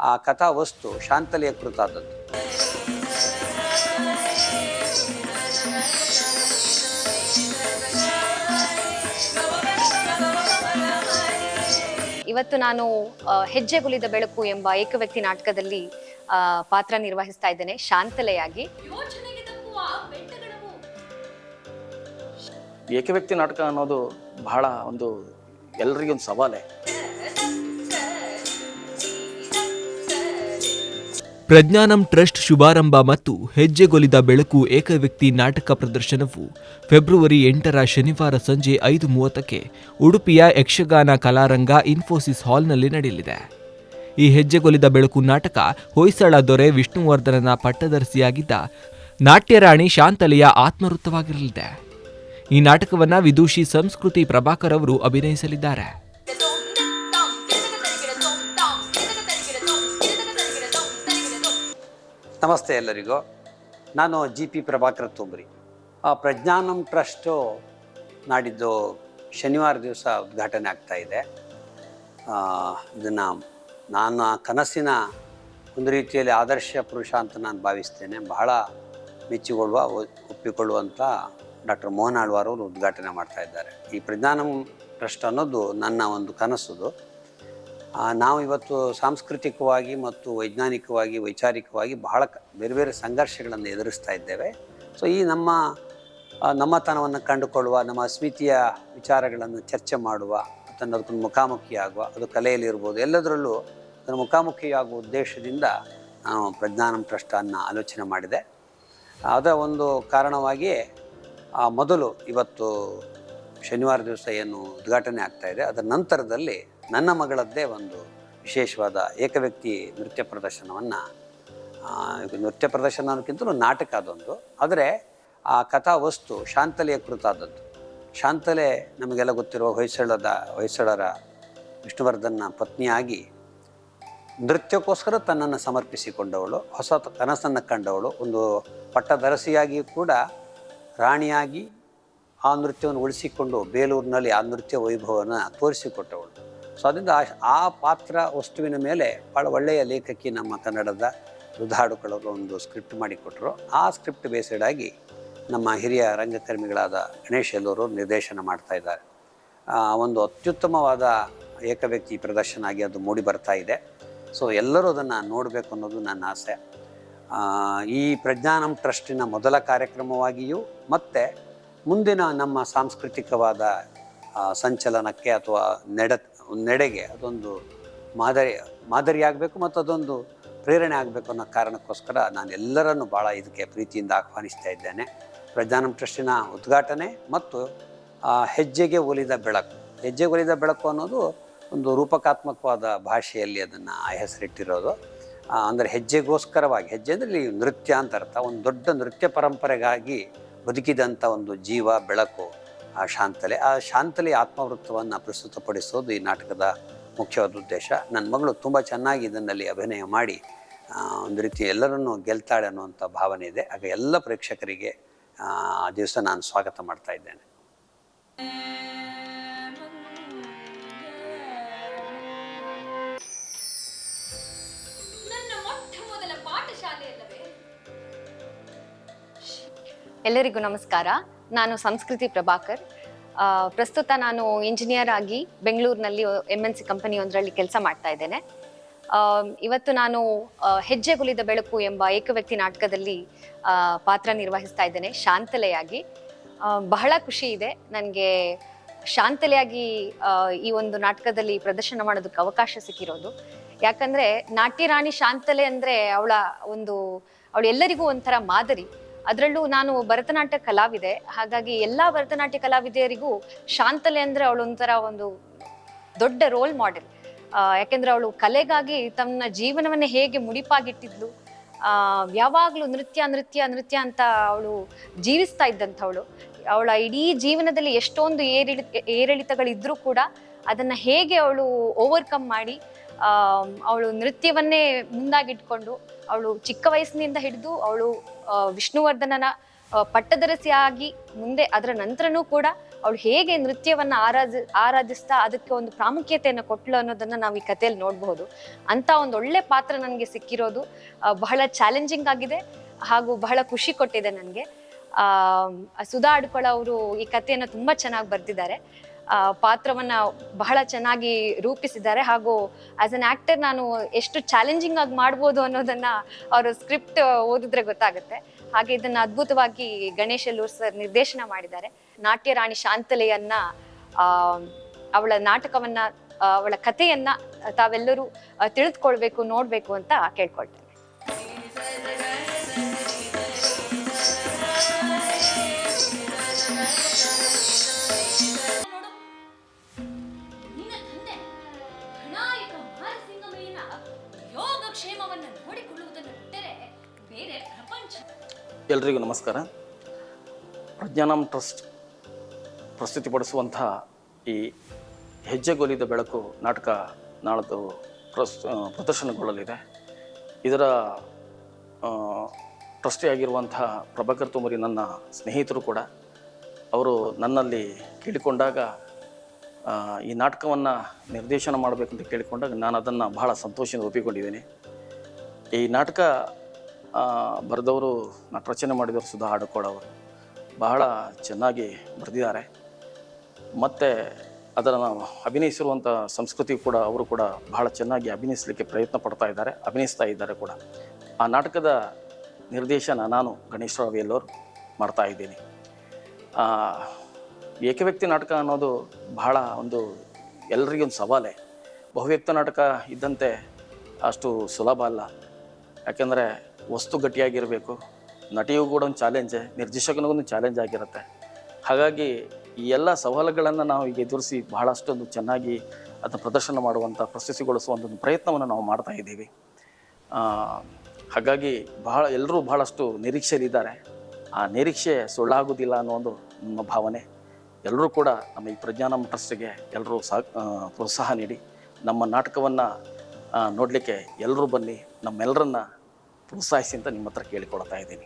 ಆ ಕಥಾ ವಸ್ತು ಶಾಂತಲೆಯ ಕುರಿತಾದದ್ದು. ಇವತ್ತು ನಾನು ಹೆಜ್ಜೆಗುಲಿದ ಬೆಳಕು ಎಂಬ ಏಕವ್ಯಕ್ತಿ ನಾಟಕದಲ್ಲಿ ಪಾತ್ರ ನಿರ್ವಹಿಸ್ತಾ ಇದ್ದೇನೆ ಶಾಂತಲೆಯಾಗಿ. ಏಕವ್ಯಕ್ತಿ ನಾಟಕ ಅನ್ನೋದು ಬಹಳ ಎಲ್ಲರಿಗೂ ಒಂದು ಸವಾಲೇ. ಪ್ರಜ್ಞಾನಂ ಟ್ರಸ್ಟ್ ಶುಭಾರಂಭ ಮತ್ತು ಹೆಜ್ಜೆಗೊಲಿದ ಬೆಳಕು ಏಕವ್ಯಕ್ತಿ ನಾಟಕ ಪ್ರದರ್ಶನವು ಫೆಬ್ರವರಿ 8ರ ಶನಿವಾರ ಸಂಜೆ 5:30ಕ್ಕೆ ಉಡುಪಿಯ ಯಕ್ಷಗಾನ ಕಲಾರಂಗ ಇನ್ಫೋಸಿಸ್ ಹಾಲ್ನಲ್ಲಿ ನಡೆಯಲಿದೆ. ಈ ಹೆಜ್ಜೆಗೊಲಿದ ಬೆಳಕು ನಾಟಕ ಹೊಯ್ಸಳ ದೊರೆ ವಿಷ್ಣುವರ್ಧನನ ಪಟ್ಟದರ್ಶಿಯಾಗಿದ್ದ ನಾಟ್ಯರಾಣಿ ಶಾಂತಲೆಯ ಆತ್ಮವೃತ್ತವಾಗಿರಲಿದೆ. ಈ ನಾಟಕವನ್ನ ವಿದೂಷಿ ಸಂಸ್ಕೃತಿ ಪ್ರಭಾಕರ್ ಅವರು ಅಭಿನಯಿಸಲಿದ್ದಾರೆ. ನಮಸ್ತೆ ಎಲ್ಲರಿಗೂ. ನಾನು GP ಪ್ರಭಾಕರ್ ತೂಮ್ರಿ. ಪ್ರಜ್ಞಾನಂ ಟ್ರಸ್ಟು ನಾಡಿದ್ದು ಶನಿವಾರ ದಿವಸ ಉದ್ಘಾಟನೆ ಆಗ್ತಾ ಇದೆ. ಇದನ್ನು ನಾನು ಕನಸಿನ ಒಂದು ರೀತಿಯಲ್ಲಿ ಆದರ್ಶ ಪುರುಷ ಅಂತ ನಾನು ಭಾವಿಸ್ತೇನೆ. ಬಹಳ ಮೆಚ್ಚಿಕೊಳ್ಳುವ ಒಪ್ಪಿಕೊಳ್ಳುವಂಥ ಡಾಕ್ಟರ್ ಮೋಹನ್ ಆಳ್ವಾರ್ ಅವರು ಉದ್ಘಾಟನೆ ಮಾಡ್ತಾ ಇದ್ದಾರೆ. ಈ ಪ್ರಜ್ಞಾನಂ ಟ್ರಸ್ಟ್ ಅನ್ನೋದು ನನ್ನ ಒಂದು ಕನಸುದು. ನಾವು ಇವತ್ತು ಸಾಂಸ್ಕೃತಿಕವಾಗಿ ಮತ್ತು ವೈಜ್ಞಾನಿಕವಾಗಿ ವೈಚಾರಿಕವಾಗಿ ಬಹಳ ಬೇರೆ ಬೇರೆ ಸಂಘರ್ಷಗಳನ್ನು ಎದುರಿಸ್ತಾ ಇದ್ದೇವೆ. ಸೊ ಈ ನಮ್ಮತನವನ್ನು ಕಂಡುಕೊಳ್ಳುವ, ನಮ್ಮ ಅಸ್ಮಿತೆಯ ವಿಚಾರಗಳನ್ನು ಚರ್ಚೆ ಮಾಡುವ, ಮತ್ತು ಅದಕ್ಕೊಂದು ಮುಖಾಮುಖಿಯಾಗುವ, ಅದು ಕಲೆಯಲ್ಲಿರ್ಬೋದು, ಎಲ್ಲದರಲ್ಲೂ ಅದನ್ನು ಮುಖಾಮುಖಿಯಾಗುವ ಉದ್ದೇಶದಿಂದ ನಾನು ಪ್ರಜ್ಞಾನಂ ಟ್ರಸ್ಟನ್ನು ಆಲೋಚನೆ ಮಾಡಿದೆ. ಅದರ ಒಂದು ಕಾರಣವಾಗಿಯೇ ಮೊದಲು ಇವತ್ತು ಶನಿವಾರ ದಿವಸ ಏನು ಉದ್ಘಾಟನೆ ಆಗ್ತಾಯಿದೆ, ಅದರ ನಂತರದಲ್ಲಿ ನನ್ನ ಮಗಳದ್ದೇ ಒಂದು ವಿಶೇಷವಾದ ಏಕವ್ಯಕ್ತಿ ನೃತ್ಯ ಪ್ರದರ್ಶನವನ್ನು, ನೃತ್ಯ ಪ್ರದರ್ಶನ ಅನ್ನೋಕ್ಕಿಂತಲೂ ನಾಟಕ ಅದೊಂದು, ಆದರೆ ಆ ಕಥಾ ವಸ್ತು ಶಾಂತಲೆಯ ಕುರಿತಾದದ್ದು. ಶಾಂತಲೆ ನಮಗೆಲ್ಲ ಗೊತ್ತಿರುವ ಹೊಯ್ಸಳರ ವಿಷ್ಣುವರ್ಧನ ಪತ್ನಿಯಾಗಿ ನೃತ್ಯಕ್ಕೋಸ್ಕರ ತನ್ನನ್ನು ಸಮರ್ಪಿಸಿಕೊಂಡವಳು, ಹೊಸ ಕನಸನ್ನು ಕಂಡವಳು, ಒಂದು ಪಟ್ಟದರಸಿಯಾಗಿ ಕೂಡ ರಾಣಿಯಾಗಿ ಆ ನೃತ್ಯವನ್ನು ಉಳಿಸಿಕೊಂಡು ಬೇಲೂರಿನಲ್ಲಿ ಆ ನೃತ್ಯ ವೈಭವವನ್ನು ತೋರಿಸಿಕೊಟ್ಟವಳು. ಸೊ ಅದರಿಂದ ಆ ಪಾತ್ರ ವಸ್ತುವಿನ ಮೇಲೆ ಭಾಳ ಒಳ್ಳೆಯ ಲೇಖಕಿ ನಮ್ಮ ಕನ್ನಡದ ರುಧಾಡುಗಳವರು ಒಂದು ಸ್ಕ್ರಿಪ್ಟ್ ಮಾಡಿಕೊಟ್ಟರು. ಆ ಸ್ಕ್ರಿಪ್ಟ್ ಬೇಸ್ಡ್ ಆಗಿ ನಮ್ಮ ಹಿರಿಯ ರಂಗಕರ್ಮಿಗಳಾದ ಗಣೇಶ್ ಎಲ್ಲವರು ನಿರ್ದೇಶನ ಮಾಡ್ತಾ ಇದ್ದಾರೆ. ಒಂದು ಅತ್ಯುತ್ತಮವಾದ ಏಕವ್ಯಕ್ತಿ ಪ್ರದರ್ಶನ ಆಗಿ ಅದು ಮೂಡಿ ಬರ್ತಾ ಇದೆ. ಸೊ ಎಲ್ಲರೂ ಅದನ್ನು ನೋಡಬೇಕು ಅನ್ನೋದು ನನ್ನ ಆಸೆ. ಈ ಪ್ರಜ್ಞಾನಂ ಟ್ರಸ್ಟಿನ ಮೊದಲ ಕಾರ್ಯಕ್ರಮವಾಗಿಯೂ ಮತ್ತು ಮುಂದಿನ ನಮ್ಮ ಸಾಂಸ್ಕೃತಿಕವಾದ ಸಂಚಲನಕ್ಕೆ ಅಥವಾ ನಡೆಗೆ ಅದೊಂದು ಮಾದರಿಯಾಗಬೇಕು ಮತ್ತು ಅದೊಂದು ಪ್ರೇರಣೆ ಆಗಬೇಕು ಅನ್ನೋ ಕಾರಣಕ್ಕೋಸ್ಕರ ನಾನು ಎಲ್ಲರನ್ನು ಭಾಳ ಇದಕ್ಕೆ ಪ್ರೀತಿಯಿಂದ ಆಹ್ವಾನಿಸ್ತಾ ಇದ್ದೇನೆ. ಪ್ರಜ್ಞಾನಂ ಟ್ರಸ್ಟಿನ ಉದ್ಘಾಟನೆ ಮತ್ತು ಹೆಜ್ಜೆಗೆ ಒಲಿದ ಬೆಳಕು. ಹೆಜ್ಜೆಗೆ ಒಲಿದ ಬೆಳಕು ಅನ್ನೋದು ಒಂದು ರೂಪಕಾತ್ಮಕವಾದ ಭಾಷೆಯಲ್ಲಿ ಅದನ್ನು ಹೆಸರಿಟ್ಟಿರೋದು. ಅಂದರೆ ಹೆಜ್ಜೆಗೋಸ್ಕರವಾಗಿ, ಹೆಜ್ಜೆ ಅಂದರೆ ನೃತ್ಯ ಅಂತ ಅರ್ಥ. ಒಂದು ದೊಡ್ಡ ನೃತ್ಯ ಪರಂಪರೆಗಾಗಿ ಬದುಕಿದಂಥ ಒಂದು ಜೀವ ಬೆಳಕು ಆ ಶಾಂತಲೆ. ಆ ಶಾಂತಲೆಯ ಆತ್ಮವೃತ್ತವನ್ನು ಪ್ರಸ್ತುತಪಡಿಸೋದು ಈ ನಾಟಕದ ಮುಖ್ಯವಾದ ಉದ್ದೇಶ. ನನ್ನ ಮಗಳು ತುಂಬ ಚೆನ್ನಾಗಿ ಇದನ್ನಲ್ಲಿ ಅಭಿನಯ ಮಾಡಿ ಒಂದು ರೀತಿ ಎಲ್ಲರನ್ನೂ ಗೆಲ್ತಾಳೆ ಅನ್ನುವಂಥ ಭಾವನೆ ಇದೆ. ಆಗ ಎಲ್ಲ ಪ್ರೇಕ್ಷಕರಿಗೆ ಆ ದಿವಸ ನಾನು ಸ್ವಾಗತ ಮಾಡ್ತಾ ಇದ್ದೇನೆ. ಎಲ್ಲರಿಗೂ ನಮಸ್ಕಾರ. ನಾನು ಸಂಸ್ಕೃತಿ ಪ್ರಭಾಕರ್. ಪ್ರಸ್ತುತ ನಾನು ಇಂಜಿನಿಯರ್ ಆಗಿ ಬೆಂಗಳೂರಿನಲ್ಲಿ MNC ಕಂಪನಿಯೊಂದರಲ್ಲಿ ಕೆಲಸ ಮಾಡ್ತಾ ಇದ್ದೇನೆ. ಇವತ್ತು ನಾನು ಹೆಜ್ಜೆಗುಲಿದ ಬೆಳಕು ಎಂಬ ಏಕವ್ಯಕ್ತಿ ನಾಟಕದಲ್ಲಿ ಪಾತ್ರ ನಿರ್ವಹಿಸ್ತಾ ಇದ್ದೇನೆ ಶಾಂತಲೆಯಾಗಿ. ಬಹಳ ಖುಷಿ ಇದೆ ನನಗೆ ಶಾಂತಲೆಯಾಗಿ ಈ ಒಂದು ನಾಟಕದಲ್ಲಿ ಪ್ರದರ್ಶನ ಮಾಡೋದಕ್ಕೆ ಅವಕಾಶ ಸಿಕ್ಕಿರೋದು. ಯಾಕಂದರೆ ನಾಟ್ಯರಾಣಿ ಶಾಂತಲೆ ಅಂದರೆ ಅವಳು ಎಲ್ಲರಿಗೂ ಒಂಥರ ಮಾದರಿ. ಅದರಲ್ಲೂ ನಾನು ಭರತನಾಟ್ಯ ಕಲಾವಿದೆ, ಹಾಗಾಗಿ ಎಲ್ಲ ಭರತನಾಟ್ಯ ಕಲಾವಿದೆಯರಿಗೂ ಶಾಂತಲೆ ಅಂದರೆ ಅವಳೊಂಥರ ಒಂದು ದೊಡ್ಡ ರೋಲ್ ಮಾಡೆಲ್. ಯಾಕೆಂದರೆ ಅವಳು ಕಲೆಗಾಗಿ ತನ್ನ ಜೀವನವನ್ನೇ ಹೇಗೆ ಮುಡಿಪಾಗಿಟ್ಟಿದ್ಲು, ಯಾವಾಗಲೂ ನೃತ್ಯ ನೃತ್ಯ ನೃತ್ಯ ಅಂತ ಅವಳು ಜೀವಿಸ್ತಾ ಇದ್ದಂಥವಳು. ಅವಳ ಇಡೀ ಜೀವನದಲ್ಲಿ ಎಷ್ಟೊಂದು ಏರಿಳಿತಗಳಿದ್ರೂ ಕೂಡ ಅದನ್ನು ಹೇಗೆ ಅವಳು ಓವರ್ಕಮ್ ಮಾಡಿ ಅವಳು ನೃತ್ಯವನ್ನೇ ಮುಂದಾಗಿಟ್ಕೊಂಡು ಅವಳು ಚಿಕ್ಕ ವಯಸ್ಸಿನಿಂದ ಹಿಡಿದು ಅವಳು ವಿಷ್ಣುವರ್ಧನನ ಪಟ್ಟದರಸಿಯಾಗಿ ಮುಂದೆ ಅದರ ನಂತರನೂ ಕೂಡ ಅವಳು ಹೇಗೆ ನೃತ್ಯವನ್ನ ಆರಾಧಿಸ್ತಾ ಅದಕ್ಕೆ ಒಂದು ಪ್ರಾಮುಖ್ಯತೆಯನ್ನು ಕೊಟ್ಲು ಅನ್ನೋದನ್ನ ನಾವು ಈ ಕಥೆಯಲ್ಲಿ ನೋಡಬಹುದು. ಅಂತ ಒಂದು ಒಳ್ಳೆ ಪಾತ್ರ ನನಗೆ ಸಿಕ್ಕಿರೋದು ಬಹಳ ಚಾಲೆಂಜಿಂಗ್ ಆಗಿದೆ ಹಾಗೂ ಬಹಳ ಖುಷಿ ಕೊಟ್ಟಿದೆ ನನಗೆ. ಸುಧಾ ಅಡ್ಕೊಳ ಅವರು ಈ ಕಥೆಯನ್ನು ತುಂಬಾ ಚೆನ್ನಾಗಿ ಬರ್ದಿದ್ದಾರೆ. ಪಾತ್ರವನ್ನ ಬಹಳ ಚೆನ್ನಾಗಿ ರೂಪಿಸಿದ್ದಾರೆ ಹಾಗೂ ಆಸ್ ಅನ್ ಆಕ್ಟರ್ ನಾನು ಎಷ್ಟು ಚಾಲೆಂಜಿಂಗ್ ಆಗಿ ಮಾಡ್ಬೋದು ಅನ್ನೋದನ್ನ ಅವರು ಸ್ಕ್ರಿಪ್ಟ್ ಓದಿದ್ರೆ ಗೊತ್ತಾಗುತ್ತೆ. ಹಾಗೆ ಇದನ್ನ ಅದ್ಭುತವಾಗಿ ಗಣೇಶ್ ಎಲ್ಲೂರ್ ಸರ್ ನಿರ್ದೇಶನ ಮಾಡಿದ್ದಾರೆ. ನಾಟ್ಯ ರಾಣಿ ಶಾಂತಲೆಯನ್ನ ಅವಳ ನಾಟಕವನ್ನ ಅವಳ ಕಥೆಯನ್ನ ತಾವೆಲ್ಲರೂ ತಿಳಿದುಕೊಳ್ಬೇಕು, ನೋಡ್ಬೇಕು ಅಂತ ಕೇಳ್ಕೊಳ್ತೇನೆ. ಎಲ್ರಿಗೂ ನಮಸ್ಕಾರ. ಪ್ರಜ್ಞಾನಂ ಟ್ರಸ್ಟ್ ಪ್ರಸ್ತುತಿಪಡಿಸುವಂತಹ ಈ ಹೆಜ್ಜೆಗೊಲಿದ ಬೆಳಕು ನಾಟಕ ನಾಳದು ಪ್ರದರ್ಶನಗೊಳ್ಳಲಿದೆ. ಇದರ ಟ್ರಸ್ಟಿಯಾಗಿರುವಂತಹ ಪ್ರಭಾಕರ್ ತುಮರಿ ನನ್ನ ಸ್ನೇಹಿತರು ಕೂಡ. ಅವರು ನನ್ನಲ್ಲಿ ಕೇಳಿಕೊಂಡಾಗ ಈ ನಾಟಕವನ್ನು ನಿರ್ದೇಶನ ಮಾಡಬೇಕಂತ ಕೇಳಿಕೊಂಡಾಗ ನಾನು ಅದನ್ನು ಬಹಳ ಸಂತೋಷದಿಂದ ಒಪ್ಪಿಕೊಂಡಿದ್ದೇನೆ. ಈ ನಾಟಕ ಬರೆದವರು, ರಚನೆ ಮಾಡಿದವರು ಸುಧಾ ಅಡ್ಕೊಳ ಅವರು ಬಹಳ ಚೆನ್ನಾಗಿ ಬರೆದಿದ್ದಾರೆ. ಮತ್ತು ಅದನ್ನು ಅಭಿನಯಿಸಿರುವಂಥ ಸಂಸ್ಕೃತಿ ಕೂಡ ಅವರು ಕೂಡ ಬಹಳ ಚೆನ್ನಾಗಿ ಅಭಿನಯಿಸಲಿಕ್ಕೆ ಪ್ರಯತ್ನ ಅಭಿನಯಿಸ್ತಾ ಇದ್ದಾರೆ ಕೂಡ. ಆ ನಾಟಕದ ನಿರ್ದೇಶನ ನಾನು ಗಣೇಶ್ ರಾವ್ ಎಲ್ಲೋರ್ ಮಾಡ್ತಾ ಇದ್ದೀನಿ. ಏಕವ್ಯಕ್ತಿ ನಾಟಕ ಅನ್ನೋದು ಬಹಳ ಒಂದು ಎಲ್ರಿಗೊಂದು ಸವಾಲೇ. ಬಹುವ್ಯಕ್ತಿ ನಾಟಕ ಇದ್ದಂತೆ ಅಷ್ಟು ಸುಲಭ ಅಲ್ಲ. ಯಾಕೆಂದರೆ ವಸ್ತು ಗಟ್ಟಿಯಾಗಿರಬೇಕು, ನಟಿಯೂ ಕೂಡ ಒಂದು ಚಾಲೆಂಜೇ, ನಿರ್ದೇಶಕನಿಗೂ ಒಂದು ಚಾಲೆಂಜ್ ಆಗಿರುತ್ತೆ. ಹಾಗಾಗಿ ಈ ಎಲ್ಲ ಸವಾಲುಗಳನ್ನು ನಾವು ಈಗ ಎದುರಿಸಿ ಬಹಳಷ್ಟೊಂದು ಚೆನ್ನಾಗಿ ಅದನ್ನು ಪ್ರದರ್ಶನ ಮಾಡುವಂಥ, ಪ್ರಸ್ತುತಿಗೊಳಿಸುವಂಥ ಒಂದು ಪ್ರಯತ್ನವನ್ನು ನಾವು ಮಾಡ್ತಾ ಇದ್ದೀವಿ. ಹಾಗಾಗಿ ಎಲ್ಲರೂ ಬಹಳಷ್ಟು ನಿರೀಕ್ಷೆಯಲ್ಲಿದ್ದಾರೆ. ಆ ನಿರೀಕ್ಷೆ ಸುಳ್ಳಾಗೋದಿಲ್ಲ ಅನ್ನೋ ಒಂದು ನಮ್ಮ ಭಾವನೆ. ಎಲ್ಲರೂ ಕೂಡ ನಮ್ಮ ಈ ಪ್ರಜ್ಞಾನಂ ಟ್ರಸ್ಟಿಗೆ ಎಲ್ಲರೂ ಪ್ರೋತ್ಸಾಹ ನೀಡಿ ನಮ್ಮ ನಾಟಕವನ್ನು ನೋಡಲಿಕ್ಕೆ ಎಲ್ಲರೂ ಬನ್ನಿ, ನಮ್ಮೆಲ್ಲರನ್ನ ಪ್ರೋತ್ಸಾಹಿಸಿ ಅಂತ ನಿಮ್ಮ ಹತ್ರ ಕೇಳಿಕೊಳ್ತಾ ಇದ್ದೀನಿ.